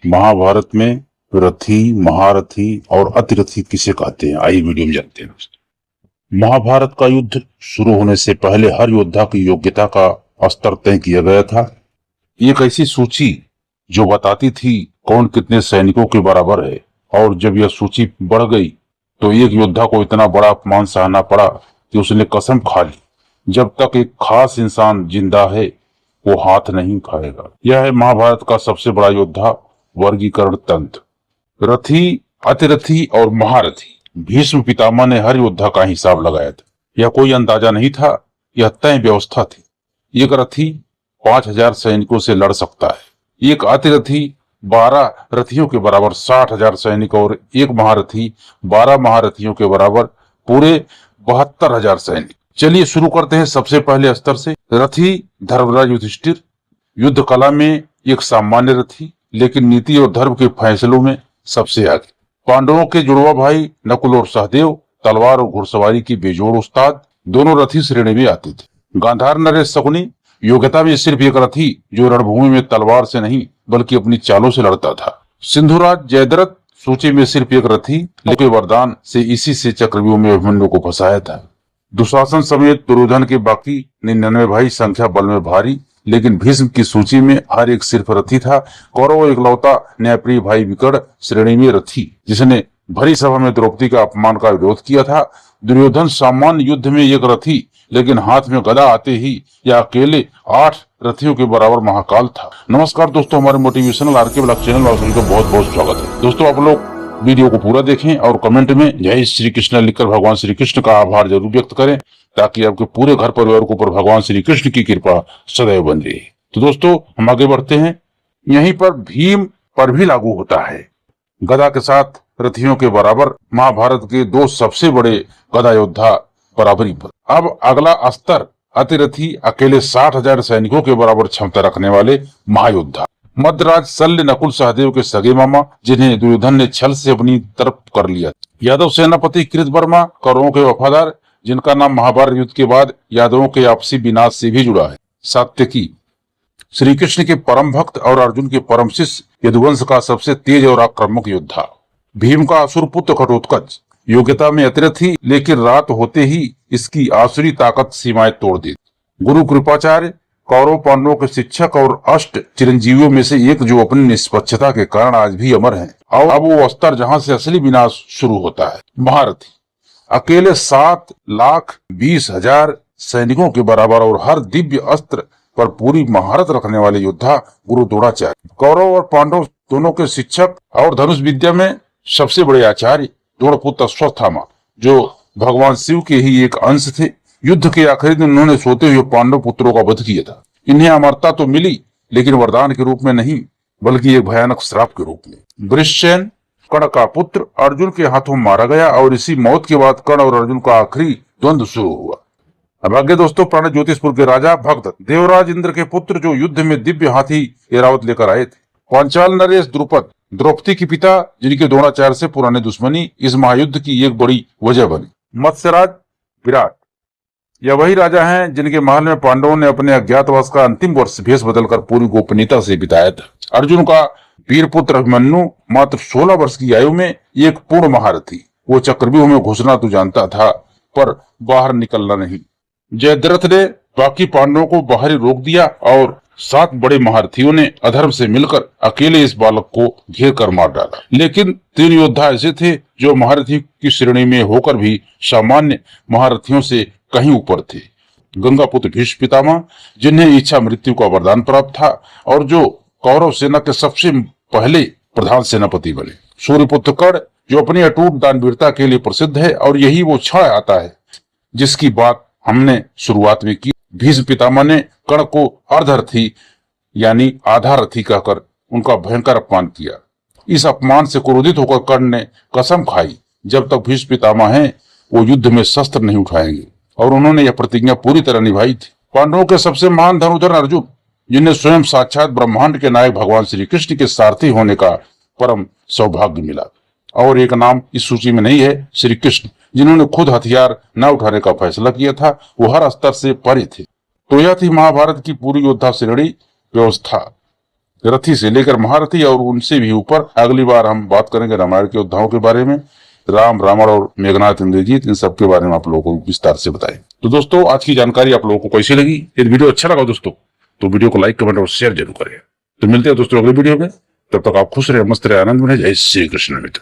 महाभारत में रथी, महारथी और अतिरथी किसे कहते हैं, आइए वीडियो में जानते हैं। महाभारत का युद्ध शुरू होने से पहले हर योद्धा की योग्यता का स्तर तय किया गया था। एक ऐसी सूची जो बताती थी कौन कितने सैनिकों के बराबर है, और जब यह सूची बढ़ गई तो एक योद्धा को इतना बड़ा अपमान सहना पड़ा कि उसने कसम खा ली, जब तक एक खास इंसान जिंदा है वो हाथ नहीं खाएगा। यह है महाभारत का सबसे बड़ा योद्धा वर्गीकरण तंत्र। रथी, अतिरथी और महारथी भीष्म पितामह ने हर योद्धा का हिसाब लगाया था। यह कोई अंदाजा नहीं था, यह तय व्यवस्था थी। एक रथी 5000 सैनिकों से लड़ सकता है, एक अतिरथी 12 रथियों के बराबर 60,000 सैनिक और एक महारथी 12 महारथियों के बराबर पूरे 72,000 सैनिक। चलिए शुरू करते हैं सबसे पहले स्तर से। रथी धर्मराज युधिष्ठिर युद्ध कला में एक सामान्य रथी, लेकिन नीति और धर्म के फैसलों में सबसे आगे। पांडवों के जुड़वा भाई नकुल और सहदेव तलवार और घुड़सवारी की बेजोड़ उस्ताद, दोनों रथी श्रेणी में आते थे। गांधार नरेश शकुनी योग्यता में सिर्फ एक रथी जो रणभूमि में तलवार से नहीं बल्कि अपनी चालों से लड़ता था। सिंधुराज जयद्रथ सूची में सिर्फ एक रथी, लेकिन वरदान से इसी से चक्रव्यूह में अभिमन्यु को फंसाया था। दुशासन समेत दुर्योधन के बाकी 99 भाई संख्या बल में भारी, लेकिन भीष्म की सूची में हर एक सिर्फ रथी था। कौरव इकलौता न्यायप्रिय भाई विकर्ण श्रेणी में रथी, जिसने भरी सभा में द्रौपदी का अपमान का विरोध किया था। दुर्योधन सामान्य युद्ध में एक रथी, लेकिन हाथ में गदा आते ही या अकेले 8 रथियों के बराबर महाकाल था। नमस्कार दोस्तों, हमारे मोटिवेशनल आरके ब्लॉग चैनल में का बहुत बहुत स्वागत है। दोस्तों, आप लोग वीडियो को पूरा देखें और कमेंट में जय श्री कृष्ण लिखकर भगवान श्री कृष्ण का आभार जरूर व्यक्त करें, ताकि आपके पूरे घर परिवार के ऊपर भगवान श्री कृष्ण की कृपा सदैव बन रही। तो दोस्तों, हम आगे बढ़ते हैं। यहीं पर भीम पर भी लागू होता है। गदा के साथ रथियों के बराबर महाभारत के 2 सबसे बड़े गदा योद्धा बराबरी पर। अब अगला स्तर अतिरथी, अकेले 60,000 सैनिकों के बराबर क्षमता रखने वाले महायोद्धा। मध्यराज शल्य नकुल सहदेव के सगे मामा, जिन्हें दुर्योधन ने छल से अपनी तरफ कर लिया। यादव सेनापति कृतवर्मा, कौरवों के वफादार, जिनका नाम महाभारत युद्ध के बाद यादवों के आपसी विनाश से भी जुड़ा है। सात्यकी श्री कृष्ण के परम भक्त और अर्जुन के परम शिष्य, यदुवंश का सबसे तेज और आक्रामक योद्धा। भीम का असुर पुत्र घटोत्कच योग्यता में अतिरथी, लेकिन रात होते ही इसकी आसुरी ताकत सीमाएं तोड़ दी। गुरु कृपाचार्य कौरव पांडवों के शिक्षक और अष्ट चिरंजीवियों में से एक, जो अपनी निष्पक्षता के कारण आज भी अमर हैं। और अब वो स्तर जहां से असली विनाश शुरू होता है। महारथी अकेले 7,20,000 सैनिकों के बराबर और हर दिव्य अस्त्र पर पूरी महारत रखने वाले योद्धा गुरु द्रोणाचार्य। कौरव और पांडव दोनों के शिक्षक और धनुष विद्या में सबसे बड़े आचार्य द्रोणपुत्र अश्वत्थामा, जो भगवान शिव के ही एक अंश थे। युद्ध के आखिरी दिन उन्होंने सोते हुए पांडव पुत्रों का वध किया था। इन्हें अमरता तो मिली, लेकिन वरदान के रूप में नहीं, बल्कि एक भयानक श्राप के रूप में। वृषसेन कर्ण का पुत्र अर्जुन के हाथों मारा गया, और इसी मौत के बाद कर्ण और अर्जुन का आखिरी द्वंद्व शुरू हुआ। अब आगे दोस्तों, प्राण ज्योतिषपुर के राजा भगदत्त, देवराज इंद्र के पुत्र, जो युद्ध में दिव्य हाथी ऐरावत लेकर आए थे। पांचाल नरेश द्रुपद, द्रौपदी के पिता, जिनके द्रोणाचार्य से पुराने दुश्मनी इस महायुद्ध की एक बड़ी वजह बनी। मत्स्यराज विराट, यह वही राजा हैं जिनके महल में पांडवों ने अपने अज्ञातवास का अंतिम वर्ष भेष बदलकर पूरी गोपनीयता से बिताया था। अर्जुन का वीरपुत्र अभिमन्यु मात्र 16 वर्ष की आयु में एक पूर्ण महारथी। वो चक्रव्यूह में घुसना तो जानता था, पर बाहर निकलना नहीं। जयद्रथ ने बाकी पांडवों को बाहर रोक दिया, और 7 बड़े महारथियों ने अधर्म से मिलकर अकेले इस बालक को घेर कर मार डाला। लेकिन 3 योद्धा ऐसे थे जो महारथी की श्रेणी में होकर भी सामान्य महारथियों से कहीं ऊपर थे। गंगापुत्र भीष्म पितामह, जिन्हें इच्छा मृत्यु का वरदान प्राप्त था, और जो कौरव सेना के सबसे पहले प्रधान सेनापति बने। सूर्यपुत्र कर्ण, जो अपनी अटूट दानवीरता के लिए प्रसिद्ध है, और यही वो क्षण आता है जिसकी बात हमने शुरुआत में की। भीष्म पितामह ने कर्ण को अर्धरथी यानी आधा रथी कहकर उनका भयंकर अपमान किया। इस अपमान से क्रोधित होकर कर्ण ने कसम खाई, जब तक भीष्म पितामह हैं वो युद्ध में शस्त्र नहीं उठाएंगे, और उन्होंने यह प्रतिज्ञा पूरी तरह निभाई थी। पांडवों के सबसे महान धनुर्धर अर्जुन, जिन्हें स्वयं साक्षात ब्रह्मांड के नायक भगवान श्री कृष्ण के सारथी होने का परम सौभाग्य मिला। और एक नाम इस सूची में नहीं है, श्री कृष्ण, जिन्होंने खुद हथियार न उठाने का फैसला किया था। वो हर स्तर से परे थे। तो यह थी महाभारत की पूरी योद्धा श्रेणी व्यवस्था। रथी से लेकर महारथी और उनसे भी ऊपर। अगली बार हम बात करेंगे रामायण के योद्धाओं के बारे में, राम, रावण और मेघनाथ, इंद्रजीत, इन सब के बारे में आप लोगों को विस्तार से बताएं। तो दोस्तों, आज की जानकारी आप लोगों को कैसी लगी? यदि वीडियो अच्छा लगा दोस्तों तो वीडियो को लाइक, कमेंट और शेयर जरूर करें। तो मिलते हैं दोस्तों अगले वीडियो में, तब तक आप खुश रहे, मस्त रहे, आनंद में रहे। जय श्री कृष्ण मित्र।